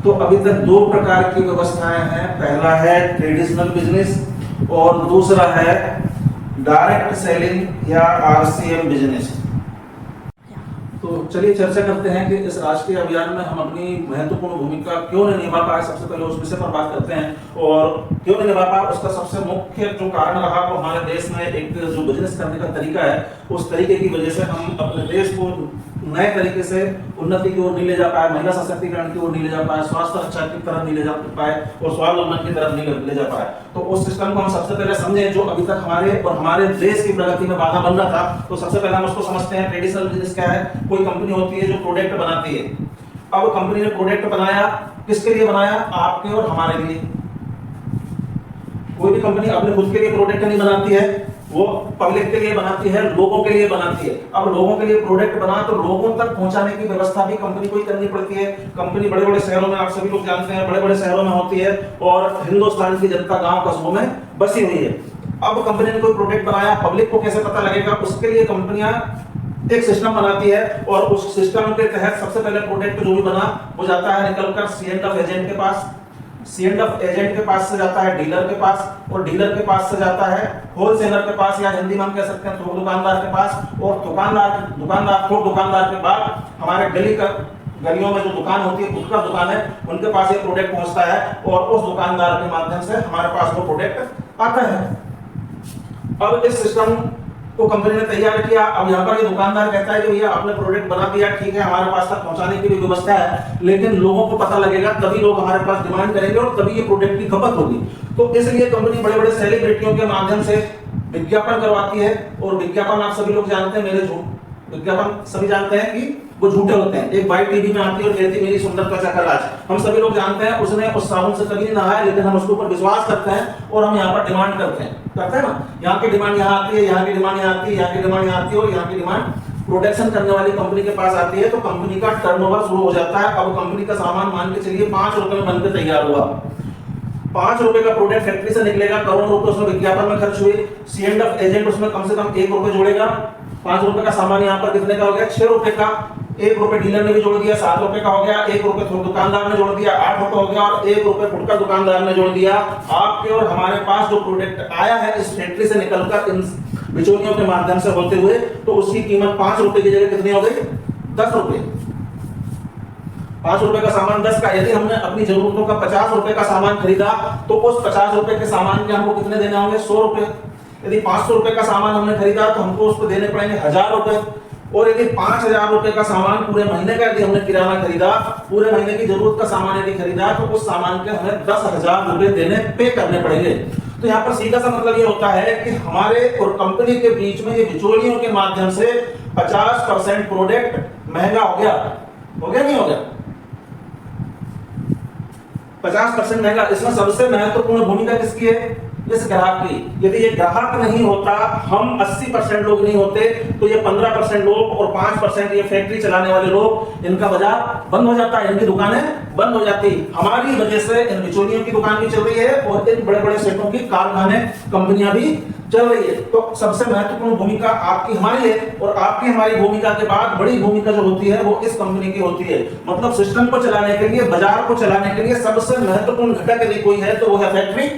तो अभी तक दो प्रकार की व्यवस्थाएं हैं, पहला है ट्रेडिशनल बिजनेस और दूसरा है डायरेक्ट सेलिंग या आरसीएम बिजनेस। तो चलिए चर्चा करते हैं कि इस राष्ट्रीय अभियान में हम अपनी महत्वपूर्ण भूमिका क्यों नहीं निभा पाए। सबसे पहले उस विषय पर बात करते हैं और क्यों नहीं निभा पाए उसका सबसे मुख्य जो कारण रहा वो हमारे देश में एक जो बिजनेस करने का तरीका है, उस तरीके की वजह से हम अपने देश को नए तरीके से उन्नति की ओर नहीं ले जा पाए, महिला सशक्तिकरण की ओर नहीं ले जा पाए, स्वास्थ्य रक्षा की तरफ नहीं ले जा पाए और स्वावलंबन की तरफ नहीं ले जा पाए। तो उस सिस्टम को हम सबसे पहले समझें जो अभी तक हमारे और हमारे देश की प्रगति में बाधा बन रहा था। तो सबसे पहले हम उसको समझते हैं। ट्रेडिशनल बिजनेस क्या है? कोई कंपनी होती है जो प्रोडक्ट बनाती है। अब कंपनी ने प्रोडक्ट बनाया, किसके लिए बनाया? आपके और हमारे लिए। कोई भी कंपनी अपने खुद के लिए प्रोडक्ट नहीं बनाती है, वो पब्लिक के लिए बनाती है, लोगों के लिए बनाती है। अब लोगों के लिए प्रोडक्ट बना तो लोगों तक पहुंचाने की व्यवस्था भी कंपनी को ही करनी पड़ती है। कंपनी बड़े बड़े शहरों में, आप सभी लोग जानते हैं, बड़े बड़े शहरों में होती है और हिंदुस्तान की जनता गांव कस्बों में बसी हुई है। अब कंपनी ने कोई प्रोडक्ट बनाया, पब्लिक को कैसे पता लगेगा? उसके लिए कंपनियां एक सिस्टम बनाती है और उस सिस्टम के तहत सबसे पहले प्रोडक्ट जो भी बना वो जाता है निकलकर सी एंड ऑफ एजेंट के पास, सी एंड ऑफ एजेंट के पास से जाता है डीलर के पास और डीलर के पास से जाता है होलसेलर के पास या हिंदी में हम कह सकते हैं थोक दुकानदार के पास और दुकानदार थोक दुकानदार के बाद हमारे गलियों में जो दुकान होती है, फुटकर दुकान है, उनके पास ये प्रोडक्ट पहुंचता है और उस दुकानदार के माध्यम से हमारे पास वो प्रोडक्ट आता है। अब इस सिस्टम को कंपनी ने तैयार किया। अब यहाँ पर ये दुकानदार कहता है कि भैया आपने प्रोडक्ट बना दिया, ठीक है, हमारे पास तक पहुंचाने की भी व्यवस्था है, लेकिन लोगों को पता लगेगा तभी लोग हमारे पास डिमांड करेंगे और तभी ये प्रोडक्ट की खपत होगी। तो इसलिए कंपनी बड़े बड़े सेलिब्रिटियों के माध्यम से विज्ञापन करवाती है और विज्ञापन आप सभी लोग जानते हैं, विज्ञापन सभी जानते हैं कि वो झूठे होते हैं। एक बाई टीवी में आती है और कहती मेरी सुंदर त्वचा का राज। हम सभी लोग जानते हैं उसने उस साबुन से कभी नहीं नहाया, लेकिन हम उसके ऊपर विश्वास करते हैं और हम यहाँ पर डिमांड करते हैं ना। यहाँ की डिमांड यहाँ आती है, यहाँ की डिमांड यहाँ आती है, यहाँ की डिमांड यहाँ आती है और यहाँ की डिमांड प्रोडक्शन करने वाली कंपनी के पास आती है। तो कंपनी का टर्नओवर शुरू हो जाता है। अब कंपनी का सामान मान के चलिए 5 रुपए में बनकर तैयार हुआ। 5 रुपए का प्रोडक्ट फैक्ट्री से निकलेगा, करोड़ों रुपए उसमें विज्ञापन में खर्च हुए, सी एंड ऑफ एजेंट उसमें कम से कम 1 रुपए जोड़ेगा। 5 रुपए का सामान यहाँ पर कितने का हो गया? 6 रुपए का। 1 रुपए डीलर ने भी जोड़ दिया, 7 रुपए का हो गया। 1 रुपए दुकानदार ने जोड़ दिया, 8 रुपए हो गया और 1 रुपए फुटकर दुकानदार ने जोड़ दिया। आपके और हमारे पास जो प्रोडक्ट आया है इस फैक्ट्री से निकलकर इन बिचौलियों के माध्यम से होते हुए, तो उसकी कीमत 5 रुपए की जगह कितनी हो गई? 10 रुपए। 5 रुपए का सामान 10 का। यदि हमने अपनी जरूरतों का 50 रुपए का सामान खरीदा तो उस 50 रुपए के सामान के हमको कितने देने होंगे? 100 रुपए। यदि 500 रुपए का सामान हमने खरीदा तो हमको उसको देने पड़ेंगे 1000 रुपए। और यदि 5000 रुपए का सामान पूरे महीने का यदि हमने किराना खरीदा, पूरे महीने की जरूरत का सामान यदि खरीदा, तो उस सामान के हमें 10,000 रुपए देने पे करने पड़ेंगे। तो यहाँ पर सीधा सा मतलब ये होता है कि हमारे और कंपनी के बीच में ये बिचौलियों के माध्यम से 50% प्रोडक्ट महंगा हो गया नहीं हो गया? 50% महंगा। इसमें सबसे महत्वपूर्ण भूमिका किसकी है? इस ग्राहक की। यदि ये ग्राहक नहीं होता, हम 80% लोग नहीं होते, तो ये 15% लोग और 5% ये फैक्ट्री चलाने वाले लोग, इनका बाजार बंद हो जाता है, इनकी दुकानें बंद हो जाती। हमारी वजह से इन बिचौलियों की दुकान भी चल रही है और इन बड़े बड़े सेठों की कारखाने कंपनियां भी चल रही है। तो सबसे महत्वपूर्ण भूमिका आपकी हमारी है और आपकी हमारी भूमिका के बाद बड़ी भूमिका जो होती है वो इस कंपनी की होती है। मतलब सिस्टम को चलाने के लिए, बाजार को चलाने के लिए सबसे महत्वपूर्ण घटक यदि कोई है तो वो है फैक्ट्री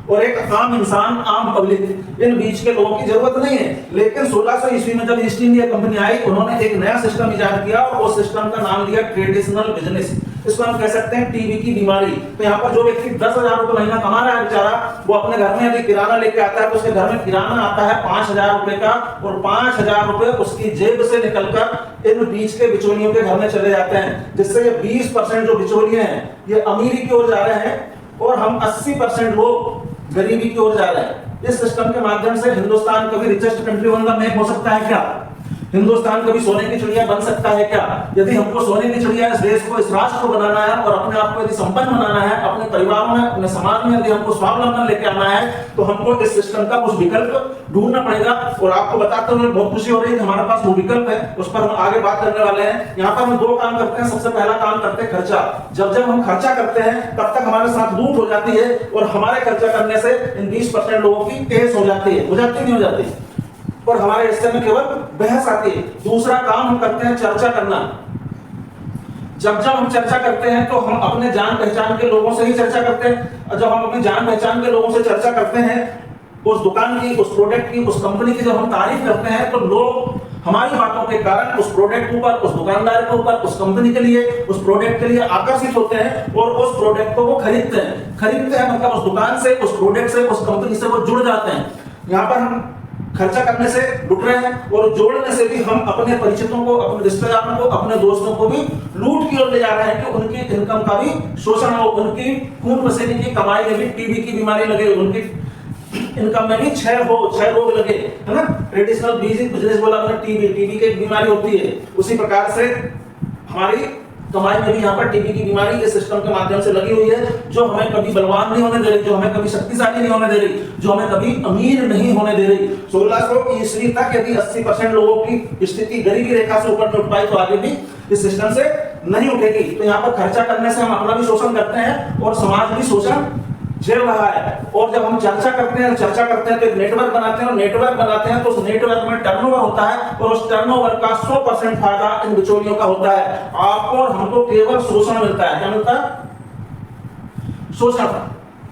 और एक आम इंसान, आम पब्लिक। इन बीच के लोगों की जरूरत नहीं है। लेकिन 1600 ईस्वी में जब ईस्ट इंडिया कंपनी आई, उन्होंने एक नया सिस्टम इजाद किया और उस सिस्टम का नाम दिया ट्रेडिशनल बिजनेस। इसको हम कह सकते हैं टीबी की बीमारी। तो यहाँ पर जो व्यक्ति 10,000 रुपए महीना कमा रहा है बेचारा, वो अपने घर में यदि किराना लेके आता है तो उसके घर में किराना आता है 5,000 रुपए का और 5,000 रुपए उसकी जेब से निकलकर इन बीच के बिचौलियों के घर में चले जाते हैं, जिससे ये 20% जो बिचौलिए हैं ये अमीरी की ओर जा रहे हैं और हम 80% लोग गरीबी की ओर जा रहे हैं। इस सिस्टम के माध्यम से हिंदुस्तान कभी रिचेस्ट कंट्री वन में हो सकता है क्या? हिंदुस्तान कभी सोने की चिड़िया बन सकता है क्या? यदि हमको सोने की चिड़िया इस देश को, इस राष्ट्र को बनाना है और अपने आप को यदि संपन्न बनाना है, अपने परिवार में, अपने समाज में यदि हमको स्वावलंबन लेके आना है, तो हमको इस सिस्टम का कुछ विकल्प ढूंढना पड़ेगा। और आपको बताते हुए बहुत खुशी हो रही है कि हमारे पास वो विकल्प है, उस पर हम आगे बात करने वाले हैं। यहाँ पर हम 2 काम करते हैं। सबसे पहला काम करते हैं खर्चा। जब हम खर्चा करते हैं तब तक हमारे साथ लूट हो जाती है और हमारे खर्चा करने से इन 20% लोगों की केस हो जाती है, नहीं हो जाती, और हमारे हिस्से में केवल बहस आती है। दूसरा काम हम करते हैं चर्चा करना। जब जब हम चर्चा करते हैं तो हम अपने जान पहचान के लोगों से ही चर्चा करते हैं, और जब हम अपनी जान पहचान के लोगों से चर्चा करते हैं उस दुकान की, उस प्रोडक्ट की, उस कंपनी की जब हम तारीफ करते हैं तो लोग हमारी बातों के कारण उस प्रोडक्ट के ऊपर, उस दुकानदार के ऊपर, उस कंपनी के लिए, उस प्रोडक्ट के लिए आकर्षित होते हैं और उस प्रोडक्ट को वो खरीदते हैं मतलब उस दुकान से, उस प्रोडक्ट से, उस कंपनी से वो जुड़ जाते हैं। यहाँ पर हम खर्चा करने से जुड़ रहे हैं और जोड़ने से भी हम अपने परिचितों को, अपने रिश्तेदारों को, अपने दोस्तों को भी लूट की ओर ले जा रहे हैं कि उनकी इनकम का भी शोषण हो, उनकी खून पसीने की कमाई में भी टीबी की बीमारी लगे, उनकी इनकम में भी क्षय रोग लगे, है ना। ट्रेडिशनल बिजनेस बोला हमने, टीबी की एक बीमारी होती है, उसी प्रकार से हमारी कमाई में भी यहाँ पर टीबी की बीमारी इस सिस्टम के माध्यम से लगी हुई है, जो हमें कभी बलवान नहीं होने दे रही, जो हमें कभी शक्तिशाली नहीं होने दे रही, जो हमें कभी अमीर नहीं होने दे रही। 1600 ईस्वी तक यदि 80% लोगों की स्थिति गरीबी रेखा से ऊपर नहीं उठ पाई तो आगे भी इस सिस्टम से नहीं उठेगी। तो यहाँ पर खर्चा करने से हम अपना भी शोषण करते हैं और समाज भी शोषण झेल रहा है। और जब हम चर्चा करते हैं तो एक नेटवर्क बनाते हैं, और नेटवर्क बनाते हैं तो उस नेटवर्क में टर्नओवर होता है और उस टर्नओवर का 100% फायदा इन बिचौलियों का होता है। आपको और हमको केवल शोषण मिलता है। क्या मिलता है? शोषण।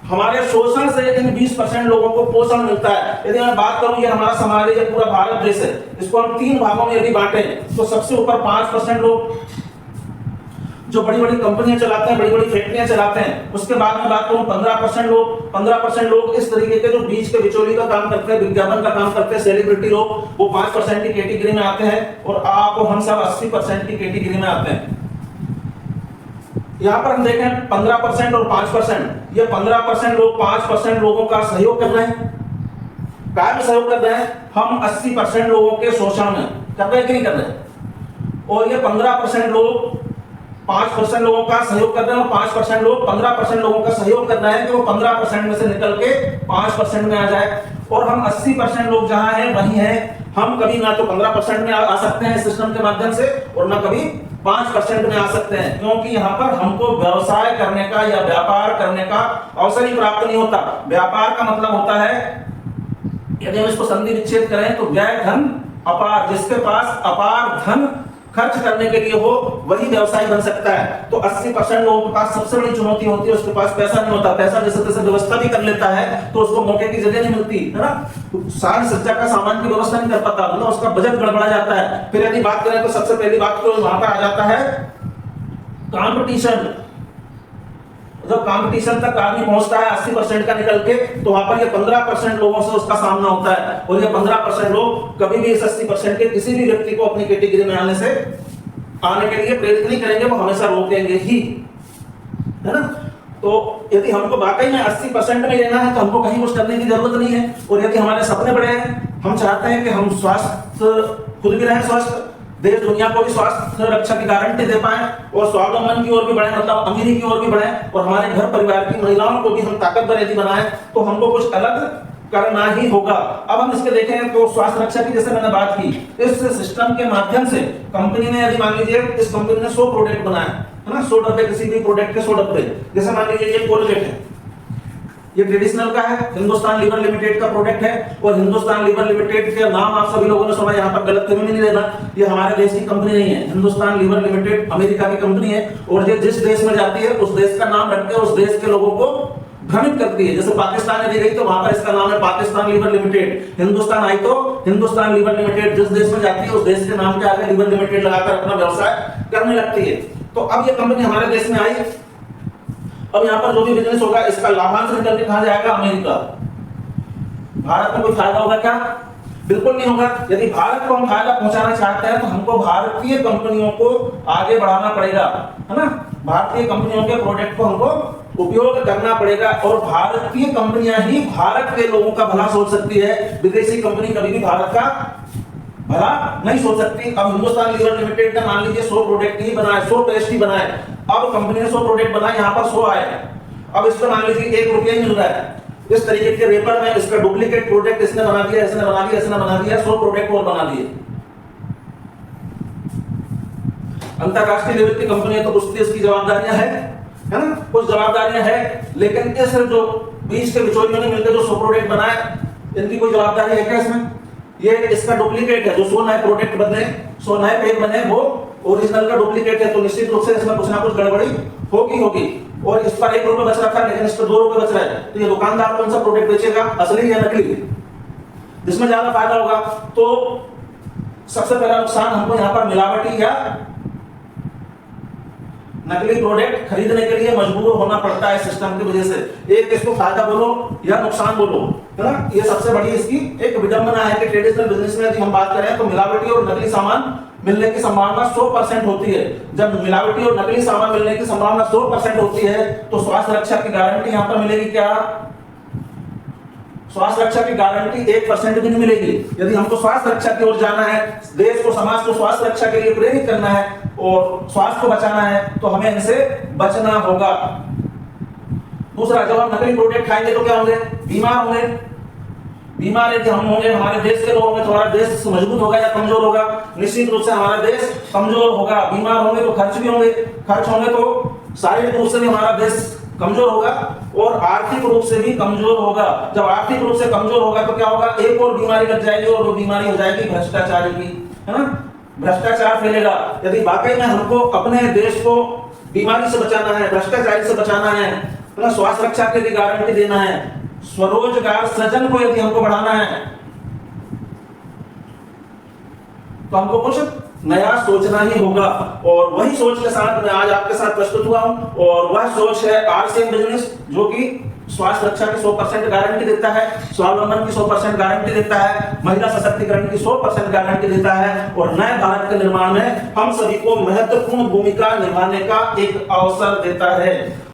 हमारे शोषण से इन 20% लोगों को पोषण मिलता है। यदि मैं बात करूं, ये हमारा समाज है, ये पूरा भारत देश है, इसको हम 3 भागों में यदि बांटे तो सबसे ऊपर 5% लोग जो बड़ी बड़ी कंपनियां चलाते हैं, बड़ी बड़ी फैक्ट्रियां चलाते हैं। उसके बाद में बात करूं 15% लोग इस तरीके के जो बीच के बिचौली का काम करते हैं, विज्ञापन का काम करते हैं, सेलिब्रिटी लोग, वो 5% की कैटेगरी में आते हैं और आप और हम सब 80% की कैटेगरी में आते हैं। यहाँ पर हम देखें 15% और 5%, ये 15% लोग 5% लोगों का सहयोग कर रहे हैं। क्या में सहयोग कर रहे हैं? हम 80% लोगों के शोषण में कर रहे हैं कि नहीं कर रहे? और ये 15% लोग 5% लोगों का सहयोग कर रहे हैं और 5% लोग 15% लोगों का सहयोग कर रहे हैं कि वो 15% में से निकल के 5% में आ जाए। और हम 80% लोग जहां हैं वहीं हैं। हम कभी ना तो 15% में आ सकते हैं इस सिस्टम के माध्यम से और ना कभी 5% में आ सकते हैं, क्योंकि यहाँ पर हमको व्यवसाय करने का या व्यापार करने का अवसर ही प्राप्त नहीं होता। व्यापार का मतलब होता है, यदि हम इसको संधि विच्छेद करें तो व्यय धन अपार, जिसके पास अपार धन खर्च करने के लिए हो वही व्यवसाय बन सकता है। तो 80% लोगों के पास सबसे बड़ी चुनौती होती है, उसके पास पैसा नहीं होता। पैसा जैसे तैसे व्यवस्था भी कर लेता है तो उसको मौके की जगह नहीं मिलती, है ना। साज सज्जा का सामान की व्यवस्था नहीं कर पाता, मतलब उसका बजट गड़बड़ा जाता है। फिर यदि बात करें तो सबसे पहली बात तो वहां पर आ जाता है कंपटीशन। जब कंपटीशन तक आदमी पहुंचता है 80% का निकल के, तो वहां पर ये 15% लोगों से उसका सामना होता है और ये 15% लोग कभी भी इस 80% के किसी भी व्यक्ति को अपनी कैटेगरी में आने के लिए प्रेरित नहीं करेंगे, वो हमेशा रोकेंगे ही, है ना। तो यदि हमको वाकई में 80% में रहना है तो हमको कहीं कुछ करने की जरूरत नहीं है। और यदि हमारे सपने बड़े हैं, हम चाहते हैं कि हम स्वास्थ्य खुद भी रहें, स्वस्थ, देश दुनिया को भी स्वास्थ्य रक्षा की गारंटी दे पाए और स्वावलंबन की ओर भी बढ़े, मतलब अमीरी की ओर भी बढ़े, और हमारे घर परिवार की महिलाओं को भी हम ताकतवर यदि बनाएं तो हमको कुछ अलग करना ही होगा। अब हम इसके देखें तो स्वास्थ्य रक्षा की जैसे मैंने बात की, इस सिस्टम के माध्यम से कंपनी ने, यदि मान लीजिए इस कंपनी ने 100 प्रोडक्ट बनाए, है ना, 100 डब्बे, किसी भी प्रोडक्ट के 100 डब्बे, जैसे मान लीजिए ये कोलगेट है, ये ट्रेडिशनल का है, हिंदुस्तान लीवर लिमिटेड का प्रोडक्ट है। और हिंदुस्तान लीवर लिमिटेड के नाम आप सभी लोगों ने सुना, यहाँ पर गलतफहमी नहीं लेना, ये हमारे देश की कंपनी नहीं है। हिंदुस्तान लीवर लिमिटेड अमेरिका की कंपनी है और ये जिस देश में जाती है उस देश का नाम रख के उस देश के लोगों को भ्रमित करती है। जैसे पाकिस्तान में दी गई तो वहां पर इसका नाम है पाकिस्तान लीवर लिमिटेड, हिंदुस्तान आई तो हिंदुस्तान लीवर लिमिटेड, जिस देश में जाती है उस देश के नाम के आगे लीवर लिमिटेड लगाकर अपना व्यवसाय करने लगती है। तो अब ये कंपनी हमारे देश में आई, अब यहाँ पर जो भी बिजनेस होगा इसका लाभांश निकल के कहां जाएगा? अमेरिका। भारत में कोई फायदा होगा क्या? बिल्कुल नहीं होगा। यदि भारत को हम फायदा पहुंचाना चाहते हैं तो हमको भारतीय कंपनियों को आगे बढ़ाना पड़ेगा, है ना। भारतीय कंपनियों के प्रोडक्ट को हमको उपयोग करना पड़ेगा और भारतीय कंपनियां ही भारत के लोगों का भला सोच सकती है। विदेशी कंपनी कभी भी भारत का भला नहीं सोच सकती। अब हिंदुस्तान लीवर लिमिटेड का मान लीजिए 100 प्रोडक्ट ही बनाए, 100 पेस्ट ही बनाए। अब कंपनी ने 100 प्रोडक्ट बनाए, यहाँ पर 100 आए, अब इसको मान लीजिए 1 रुपया ही मिल रहा है। इस तरीके के रेपर में इसका डुप्लीकेट प्रोडक्ट इसने बना दिया, इसने बना दिया, इसने बना दिया, 100 प्रोडक्ट और बना दिए। अंतरराष्ट्रीय लेवल की कंपनी है तो कुछ इसकी जवाबदारियां है ना, कुछ जवाबदारियां है, लेकिन इस जो बीच के बिचौलियों ने मिलकर जो 100 प्रोडक्ट बनाए, इनकी कोई जवाबदारी है क्या इसमें? ये इसका डुप्लीकेट है, जो 100 नए प्रोडक्ट बने, 100 नए पैक बने, वो ओरिजिनल का डुप्लीकेट है तो निश्चित रूप से इसमें कुछ ना कुछ गड़बड़ी होगी। और इस पर 1 रुपए बच रखा है लेकिन इस पर 2 रुपए बच रहा है, तो ये दुकानदार कौन सा प्रोडक्ट बेचेगा, असली या नकली? जिसमें ज्यादा फायदा होगा। तो सबसे पहला नुकसान हमको यहाँ पर मिलावटी या नकली प्रोडक्ट खरीदने के लिए मजबूर होना पड़ता है सिस्टम की वजह से। एक इसको फायदा बोलो या नुकसान बोलो, है ना, ये सबसे बड़ी इसकी एक विडंबना है कि ट्रेडिशनल बिजनेस में यदि हम बात करें तो मिलावटी और नकली सामान मिलने की संभावना 100% होती है। जब मिलावटी और नकली सामान मिलने की संभावना 100% होती है तो स्वास्थ्य रक्षा की गारंटी यहाँ पर मिलेगी क्या? स्वास्थ्य रक्षा की गारंटी 1% भी नहीं मिलेगी। यदि हमको स्वास्थ्य रक्षा की ओर जाना है, देश को समाज को स्वास्थ्य रक्षा के लिए प्रेरित करना है और स्वास्थ्य को बचाना है तो हमें इनसे बचना होगा। दूसरा, जब हम नकली प्रोडक्ट खाएंगे तो क्या होंगे? बीमार होंगे। बीमार यदि हम होंगे, हमारे देश के लोग होंगे तो हमारा देश मजबूत होगा या कमजोर होगा? निश्चित रूप से हमारा देश कमजोर होगा। बीमार होंगे तो खर्च भी होंगे, खर्च होंगे तो शारीरिक रूप से भी हमारा देश कमजोर होगा और आर्थिक रूप से भी कमजोर होगा। जब आर्थिक रूप से कमजोर होगा तो क्या होगा? एक और बीमारी लग जाएगी और वो बीमारी हो जाएगी भ्रष्टाचार की, है ना, भ्रष्टाचार फैलेगा। यदि वाकई में हमको अपने देश को बीमारी से बचाना है, भ्रष्टाचारी से बचाना है, तो स्वास्थ्य रक्षा के लिए गारंटी देना है, स्वरोजगार सृजन को यदि हमको बढ़ाना है तो हमको कुछ नया सोचना ही होगा। और वही सोच के साथ मैं आज आपके साथ प्रस्तुत हुआ हूं और वह सोच है आरसीएम बिजनेस, जो कि स्वास्थ्य रक्षा की 100% गारंटी देता है, स्वावलंबन की 100% गारंटी देता है, महिला सशक्तिकरण की 100% गारंटी देता है और नए भारत के निर्माण में हम सभी को महत्वपूर्ण भूमिका निभाने का एक अवसर देता है।